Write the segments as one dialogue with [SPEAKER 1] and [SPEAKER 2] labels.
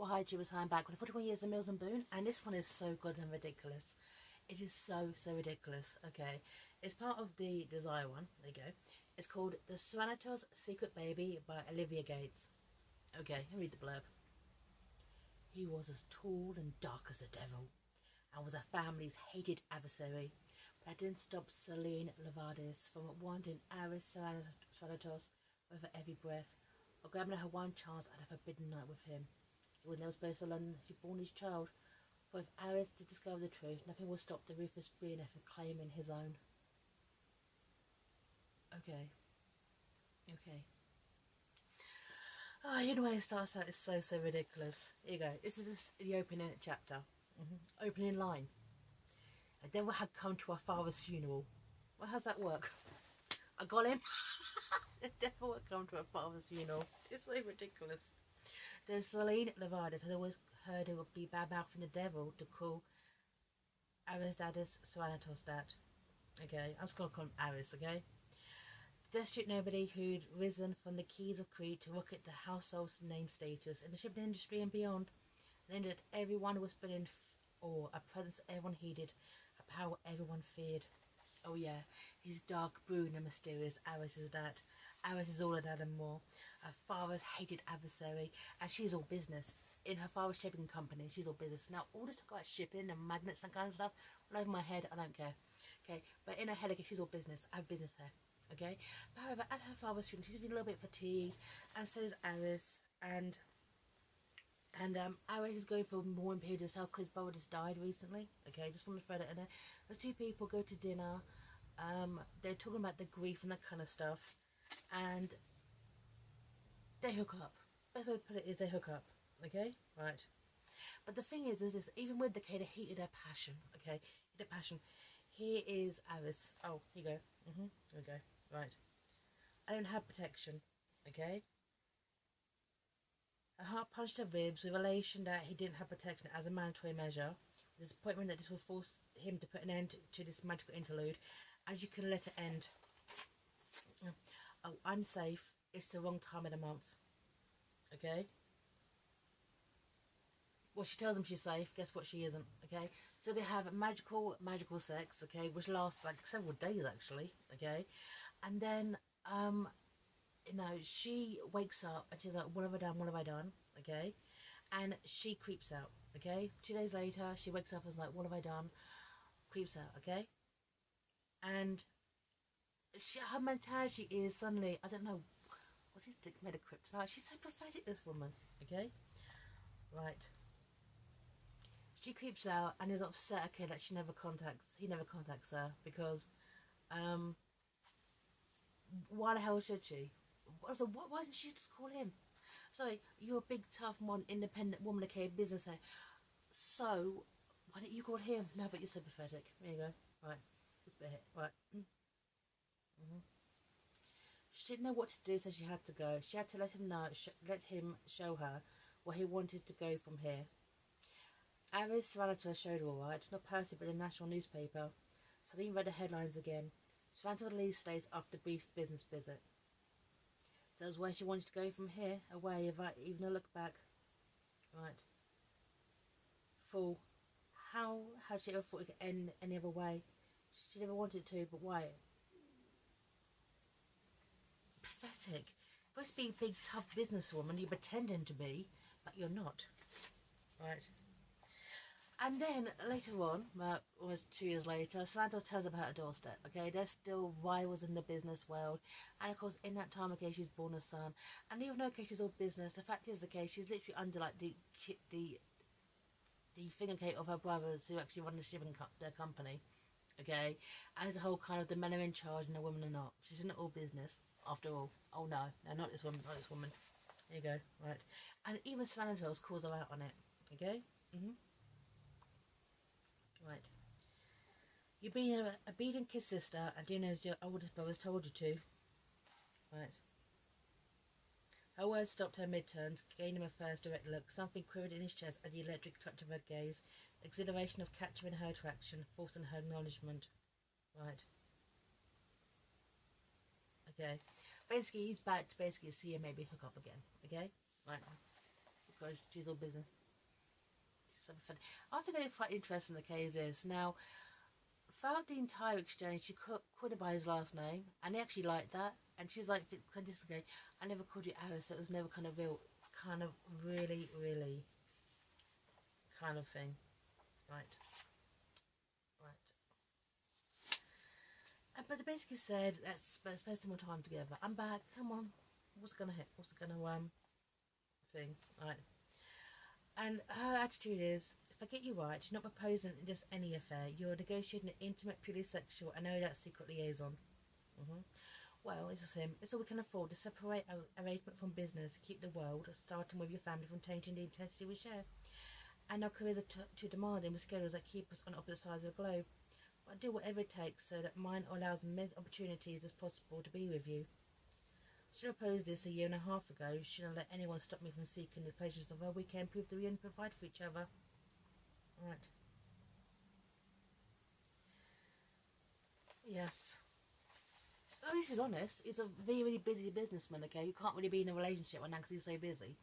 [SPEAKER 1] Well, hi, Jibba's High back with 41 years of Mills and Boone, and this one is so goddamn ridiculous. It is so ridiculous. Okay, it's part of the Desire one. There you go. It's called The Sarantos Secret Baby by Olivia Gates. Okay, I'll read the blurb. He was as tall and dark as the devil, and was a family's hated adversary. But that didn't stop Selene Louvardis from wanting Aris Sarantos with her every breath, or grabbing her one chance at a forbidden night with him. When they were supposed to learn that he'd borne his child, for if Aris did discover the truth, nothing would stop the ruthless billionaire from claiming his own. Okay. Oh, you know, the way it starts out is so ridiculous. Here you go. This is just the opening chapter. Opening line. A devil had come to our father's funeral. Well, how's that work? I got him. The devil had come to our father's funeral. It's so ridiculous. There's Selene Louvardis had always heard it would be bad-mouthing the devil to call Aris Sarantos that. Okay, I'm just going to call him Aris, okay? The destitute nobody who'd risen from the keys of Crete to rocket the household's name status in the shipping industry and beyond, and ended everyone whispered in awe, a presence everyone heeded, a power everyone feared. Oh yeah, he's dark, brooding and mysterious. Aris is that. Aris is all of that and more. Her father's hated adversary, and she's all business. In her father's shipping company, she's all business. Now, all this talk about shipping and magnets and kind of stuff, all over my head, I don't care. Okay, but in her head, okay, she's all business. I have business there. Okay, but however, at her father's funeral, she's been a little bit fatigued, and so is Aris, and Aris is going for a mourning period herself because his brother just died recently. Okay, just want to throw that in there. Those two people go to dinner. They're talking about the grief and that kind of stuff, and they hook up. Best way to put it is they hook up. Okay, right. But the thing is this: even with the heat of their passion, okay, heat of passion. Here is Aris. Oh, here you go. Here we go. Right. I don't have protection. Okay. Her heart punched her ribs with elation that he didn't have protection as a mandatory measure. The disappointment that this would force him to put an end to this magical interlude. As you can let it end. Oh, I'm safe. It's the wrong time of the month. Okay? Well, she tells him she's safe. Guess what? She isn't. Okay? So they have magical sex, okay? Which lasts like several days, actually. Okay? And then, you know, she wakes up and she's like, what have I done? What have I done? Okay? And she creeps out. Okay? 2 days later, she wakes up and is like, what have I done? Creeps out. Okay? And her mentality is suddenly, I don't know, what's his dick made of kryptonite? She's so pathetic, this woman. Okay? Right. She creeps out and is upset, okay, that he never contacts her because, why the hell should she? Also, why didn't she just call him? Sorry, you're a big, tough, independent woman, okay, business here. So, why didn't you call him? No, but you're so pathetic. There you go. Right. This bit here. Right. She didn't know what to do, so she had to go. She had to let him know, let him show her where he wanted to go from here. Aris Sarantos showed her alright, not personally but in the national newspaper. Selene read the headlines again. Sarantos leaves states after a brief business visit. That was where she wanted to go from here, away, without even a look back. Right. Fool. How had she ever thought it could end any other way? She never wanted to, but why? Pathetic. You're supposed to be a big, tough businesswoman, you're pretending to be, but you're not. Right. And then, later on, almost 2 years later, Sarantos tells about her doorstep, okay? They're still rivals in the business world. And, of course, in that time, okay, she's born a son. And even though, okay, she's all business, the fact is, okay, she's literally under, like, the thing, okay, of her brothers who actually run the shipping their company, okay? And as a whole, kind of, the men are in charge and the women are not. She's in all business, after all. Oh, no, not this woman, not this woman. There you go, right. And even Sarantos calls her out on it, okay? Right. You're being a obedient kid sister and doing as your oldest brother's told you to. Right. Her words stopped her mid-turns, gaining him a first direct look. Something quivered in his chest at the electric touch of her gaze. Exhilaration of capturing her attraction, forcing her acknowledgement. Right. Okay. Basically, he's back to basically see her maybe hook up again. Okay? Right. because she's all business. She's so funny. I think it's quite interesting the case is now. Throughout the entire exchange, she called him by his last name, and he actually liked that. And she's like, okay, I never called you Aris, so it was never kind of real, kind of really, really kind of thing. Right. But they basically said, let's spend some more time together. I'm back, come on. What's gonna hit? What's gonna thing? Right. And her attitude is, if I get you right, you're not proposing just any affair. You're negotiating an intimate, purely sexual, and no doubt secret liaison. Well, this is him. It's all we can afford to separate our arrangement from business, to keep the world, starting with your family, from tainting the intensity we share. And our careers are too demanding with schedules that keep us on opposite sides of the globe. But I do whatever it takes so that mine allows many opportunities as possible to be with you. Should I proposed this a year and a half ago, shouldn't let anyone stop me from seeking the pleasures of our weekend, prove that we only provide for each other. Right. Yes. Oh, this is honest. He's a really, really busy businessman, okay? You can't really be in a relationship right now because he's so busy.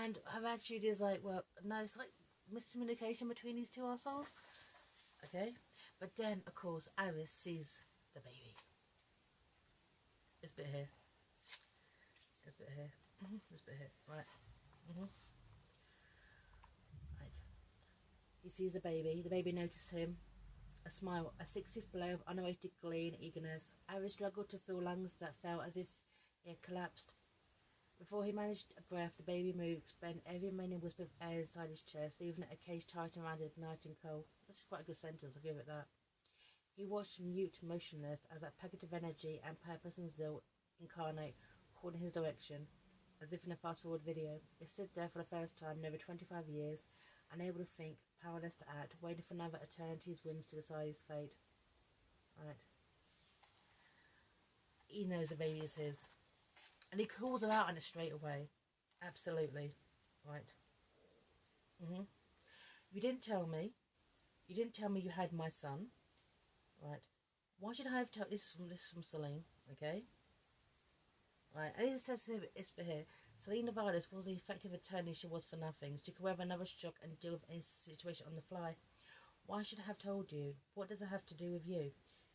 [SPEAKER 1] And her attitude is like, well, no, it's like miscommunication between these two assholes. Okay? But then, of course, Aris sees the baby. This bit here. This bit here. This bit here. Right. Right. He sees the baby. The baby notices him. A smile, a 60th blow of unabated glee and eagerness. Aris struggled to feel lungs that felt as if he had collapsed. Before he managed a breath, the baby moved, bent every remaining whisper of air inside his chest, leaving a cage tight around it, night and cold. That's quite a good sentence, I'll give it that. He watched mute, motionless, as that packet of energy and purpose and zeal incarnate, called in his direction, as if in a fast-forward video. He stood there for the first time in over 25 years, unable to think, powerless to act, waiting for another eternity's whims to decide his fate. Right. He knows the baby is his. And he calls her out on it straight away. Absolutely. Right. You didn't tell me. You didn't tell me you had my son. Right. Why should I have told this from Selene? Okay. Right. And it says it's here. Selene Louvardis was the effective attorney she was for nothing. She could weather another shock and deal with any situation on the fly. Why should I have told you? What does it have to do with you?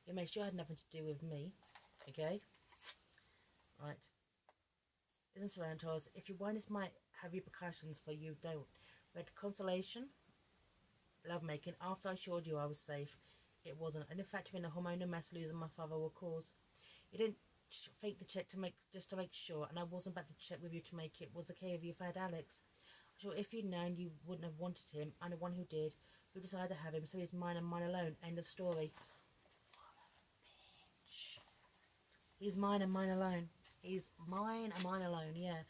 [SPEAKER 1] It makes sure it had nothing to do with me. Okay? Right. Isn't Sarantos, if you want, this might have repercussions for you, don't. But consolation, lovemaking, after I assured you I was safe, it wasn't. And in fact, in the hormonal mess losing my father will cause. You didn't fake the check just to make sure, and I wasn't about to check with you to make it was okay with you if I had Alex. Sure, if you'd known, you wouldn't have wanted him. I'm the one who did, who decided to have him, so he's mine and mine alone. End of story. Bitch. He's mine and mine alone. He's mine and mine alone, yeah.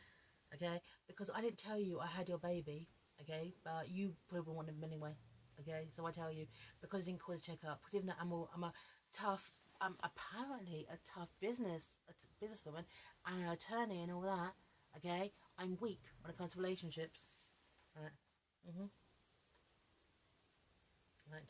[SPEAKER 1] Okay? Because I didn't tell you I had your baby, okay? But you probably wanted him anyway, okay? So I tell you, because he didn't call to check up. Because even though I'm a tough, apparently a tough businesswoman and an attorney and all that, okay? I'm weak when it comes to relationships. Right. Right.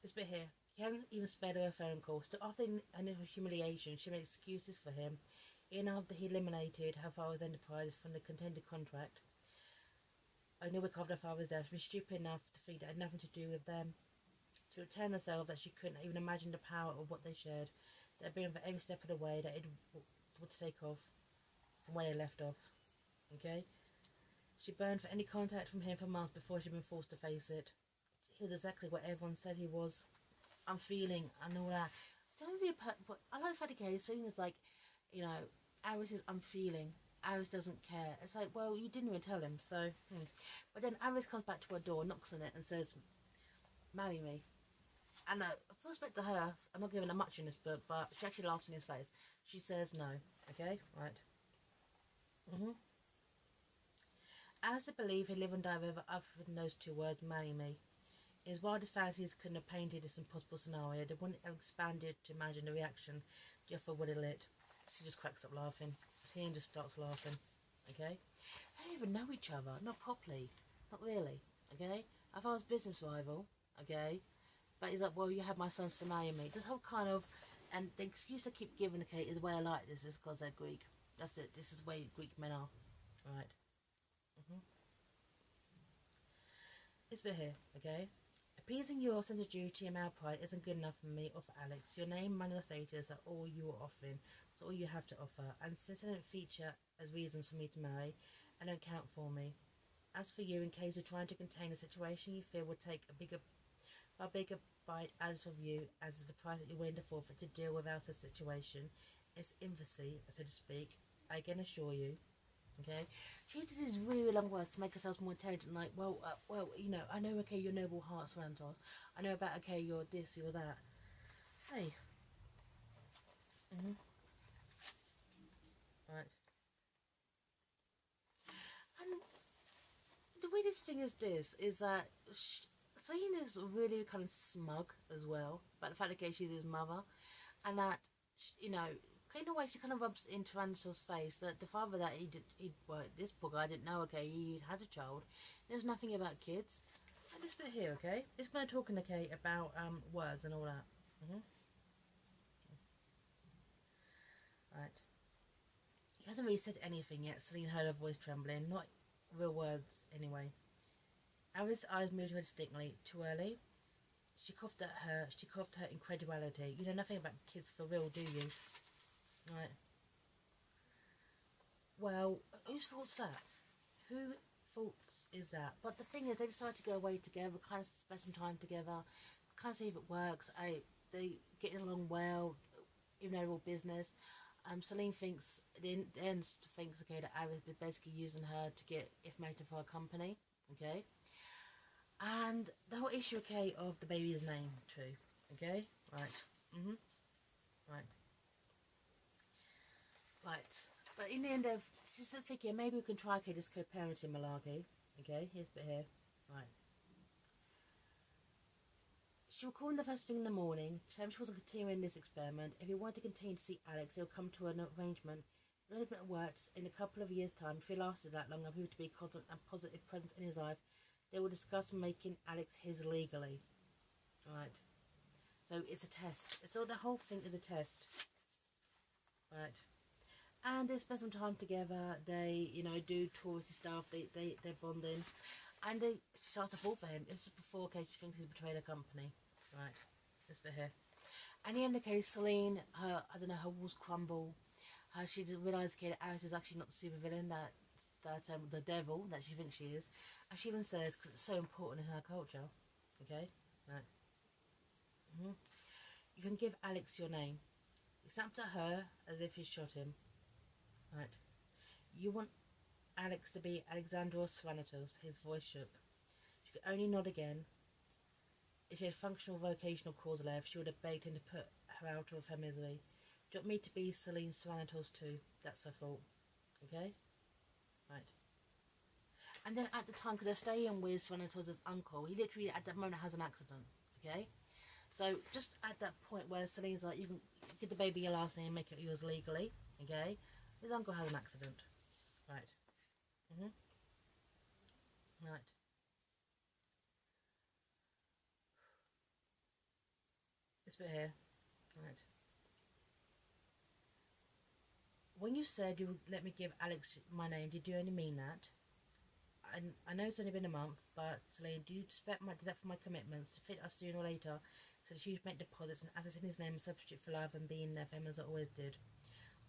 [SPEAKER 1] This bit here. He hadn't even spared her a phone call. So after an initial humiliation, she made excuses for him. Even after he eliminated her father's enterprise from the contended contract. Only a week after her father's death, she was stupid enough to think it had nothing to do with them. To return herself that she couldn't even imagine the power of what they shared. They had been for every step of the way that it would take off from where they left off. Okay? She burned for any contact from him for months before she'd been forced to face it. He was exactly what everyone said he was. I'm feeling and all that. Don't be but I like the case. Seeing as like, you know, Aris is I'm feeling. Aris doesn't care. It's like, well, you didn't even tell him, so. But then Aris comes back to her door, knocks on it, and says, "Marry me." And full respect to her, I'm not giving her much in this book, but she actually laughs in his face. She says no. Okay, right. As to believe he'd live and die with other than those two words, "Marry me." His wildest fancies couldn't have painted this impossible scenario. They wouldn't have expanded to imagine the reaction the offer would have lit. She just cracks up laughing. She just starts laughing. Okay? They don't even know each other. Not properly. Not really. Okay? I thought I was business rival. Okay? But he's like, well, you have my son to marry me. This whole kind of And the excuse I keep giving, okay, is why I like this is because they're Greek. That's it. This is the way Greek men are. Right. This bit here, okay? Appeasing your sense of duty and male pride isn't good enough for me or for Alex. Your name, money, or status are all you are offering. It's all you have to offer. And since they don't feature as reasons for me to marry, and don't count for me. As for you, in case you're trying to contain a situation you feel will take a bigger bite out of you, as is the price that you're willing to forfeit to deal with our situation, it's infancy, so to speak. I again assure you. Okay, she uses these really long words to make herself more intelligent. Like, well, you know, I know. Okay, your noble heart, Sarantos. I know about. Okay, you're this, you're that. Hey. Right. And the weirdest thing is this is that Selene is really kind of smug as well about the fact that, okay, she's his mother, and that, you know, in a way she kind of rubs in Taranto's face that the father that well, this poor guy didn't know, okay, he had a child. There's nothing about kids. And this bit here, okay, it's going to talking, okay, about words and all that. Right. He hasn't really said anything yet. Selene heard her voice trembling, not real words anyway. Aris' eyes moved to her distinctly. Too early? She coughed her incredulity. You know nothing about kids for real, do you? Right. Well, whose fault's that? Who faults is that? But the thing is, they decide to go away together, kind of spend some time together, kind of see if it works. They getting along well, even though they're all business. Selene thinks, the end thinks, okay, that Aris is basically using her to get information for her company, okay? And the whole issue, okay, of the baby's name, too, okay? Right. Right. Right. But in the end of, she's thinking, maybe we can try, okay, this co-parenting malarkey, okay? Here's a bit here. Right. She will call him the first thing in the morning, tell him she wasn't continuing this experiment. If he wanted to continue to see Alex, they'll come to an arrangement. The arrangement works in a couple of years' time. If he lasted that long and proved to be a constant and positive presence in his life, they will discuss making Alex his legally. Right. So it's a test. So the whole thing is a test. Right. And they spend some time together. They, you know, do touristy stuff. They're bonding. And she starts to fall for him. This is before, okay, she thinks he's betrayed her company. Right. This bit here. And in the case, Selene, her walls crumble. She didn't realise, okay, that Aris is actually not the supervillain, that the devil that she thinks she is. And she even says, because it's so important in her culture. Okay? Right. You can give Alex your name. He snapped at her as if he shot him. Right. You want Alex to be Alexandros Sarantos. His voice shook. She could only nod again. If she had functional vocational cause left, she would have begged him to put her out of her misery. Do you want me to be Selene Sarantos too? That's her fault. Okay? Right. And then at the time, because they're staying with Sarantos' uncle, he literally at that moment has an accident. Okay? So just at that point where Selene's like, you can give the baby your last name and make it yours legally. Okay? His uncle has an accident. Right. Right. This bit here. Right. When you said you would let me give Alex my name, did you only mean that? I know it's only been a month, but Selene, do you expect me to do that for my commitments, to fit us sooner or later, so that you make deposits and as it's in his name, a substitute for love and being there for him as I always did?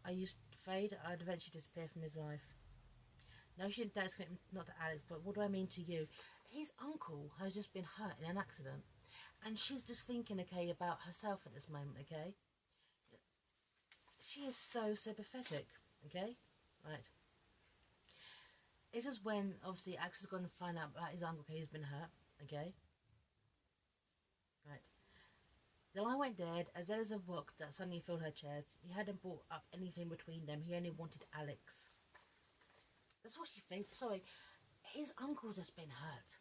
[SPEAKER 1] I used to afraid I'd eventually disappear from his life. No, she didn't doubt his commitment, not to Alex, but what do I mean to you? His uncle has just been hurt in an accident, and she's just thinking, okay, about herself at this moment, okay? She is so pathetic, okay? Right. This is when, obviously, Alex has gone to find out about his uncle, okay, who's been hurt, okay? Right. The line went dead, as dead as a rock that suddenly filled her chest. He hadn't brought up anything between them, he only wanted Alex. That's what she thinks. Sorry, his uncle's just been hurt.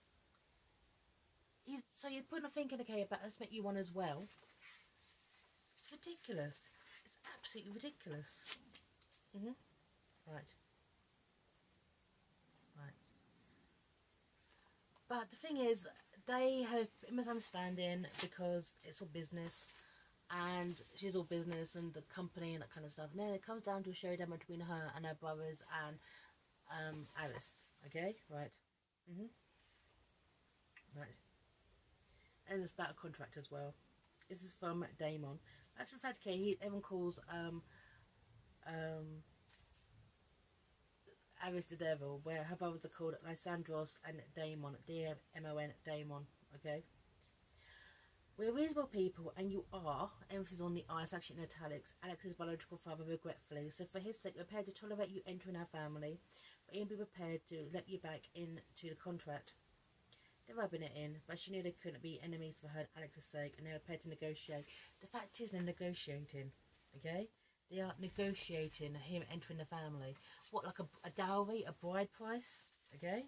[SPEAKER 1] So you're putting a thinking, okay, about let's make you one as well. It's ridiculous. It's absolutely ridiculous. Right. Right. But the thing is, they have a misunderstanding because it's all business. and she's all business and the company and that kind of stuff. And then it comes down to a showdown between her and her brothers and Alice. Okay, right. Right. And it's about a contract as well. This is from Damon. Actually, in fact, okay, everyone calls Aris the Devil, where her brothers are called Lysandros and Damon, D-M-O-N, Damon. Okay. We're reasonable people, and you are, emphasis on the I, it's actually in italics, Alex's biological father regretfully, so for his sake, we're prepared to tolerate you entering our family, but even be prepared to let you back into the contract. They're rubbing it in, but she knew they couldn't be enemies for her and Alex's sake, and they were prepared to negotiate. The fact is, they're negotiating, okay? They are negotiating him entering the family. What, like a dowry, a bride price? Okay?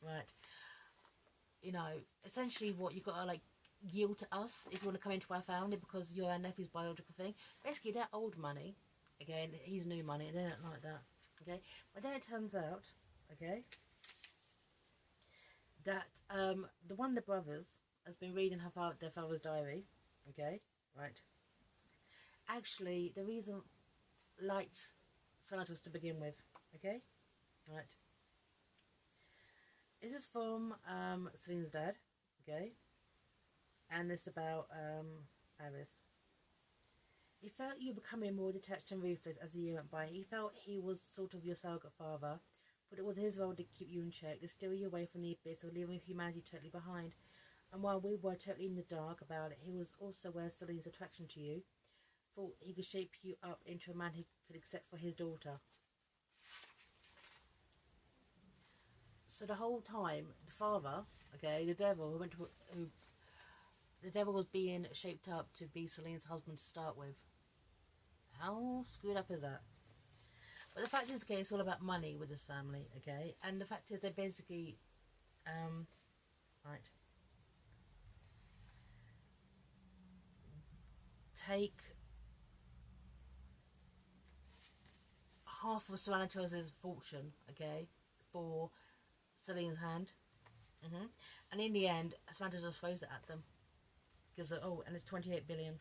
[SPEAKER 1] Right. You know, essentially what you've got to, like, yield to us if you want to come into our family because you're our nephew's biological thing. Basically, they're old money. Again, he's new money. They don't like that. Okay? But then it turns out, okay, that one of the brothers has been reading their father's diary. Okay? Right. Actually, the reason liked Sarantos to begin with. Okay? Right. This is from Selene's dad. Okay? And it's about Aris. He felt you were becoming more detached and ruthless as the year went by. He felt he was sort of your surrogate father, but it was his role to keep you in check, to steer you away from the abyss of leaving humanity totally behind. And while we were totally in the dark about it, he was also aware of Selene's attraction to you, thought he could shape you up into a man he could accept for his daughter. So the whole time, the father, okay, the devil the devil was being shaped up to be Selene's husband to start with. How screwed up is that? But the fact is, okay, it's all about money with this family, okay? And the fact is, they basically, right, take half of Sarantos' fortune, okay, for Selene's hand. And in the end, Sarantos just throws it at them. Because, oh, and it's 28 billion.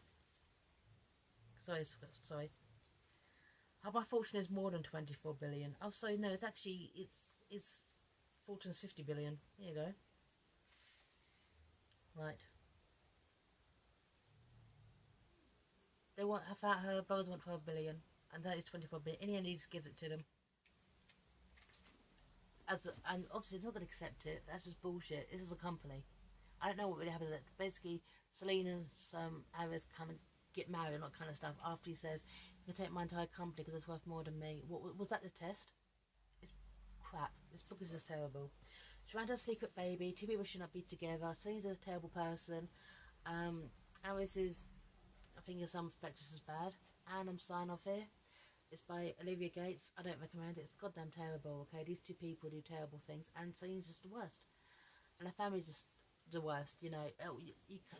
[SPEAKER 1] Sorry. My fortune is more than 24 billion. Oh, sorry, no, it's actually, it's fortune's 50 billion. Here you go. Right. They want, her brothers want 12 billion. And that is 24 billion. In the end, he just gives it to them. And obviously, they're not going to accept it. That's just bullshit. This is a company. I don't know what really happened. Basically, Selene and Aris come and get married and that kind of stuff after he says, you can take my entire company because it's worth more than me. What was that, the test? It's crap. This book is just terrible. Sarantos' secret baby. Two people should not be together. Selene's a terrible person. Aris is, I think in some respects, just as bad. And I'm signing off here. It's by Olivia Gates. I don't recommend it. It's goddamn terrible, okay? These two people do terrible things. And Selene's just the worst. And her family's just the worst, you know.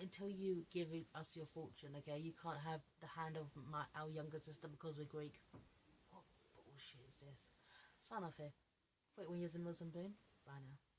[SPEAKER 1] Until you give us your fortune, okay, you can't have the hand of our younger sister because we're Greek. What bullshit is this? Sign off here. 41 years in Muslim Boon. Bye now.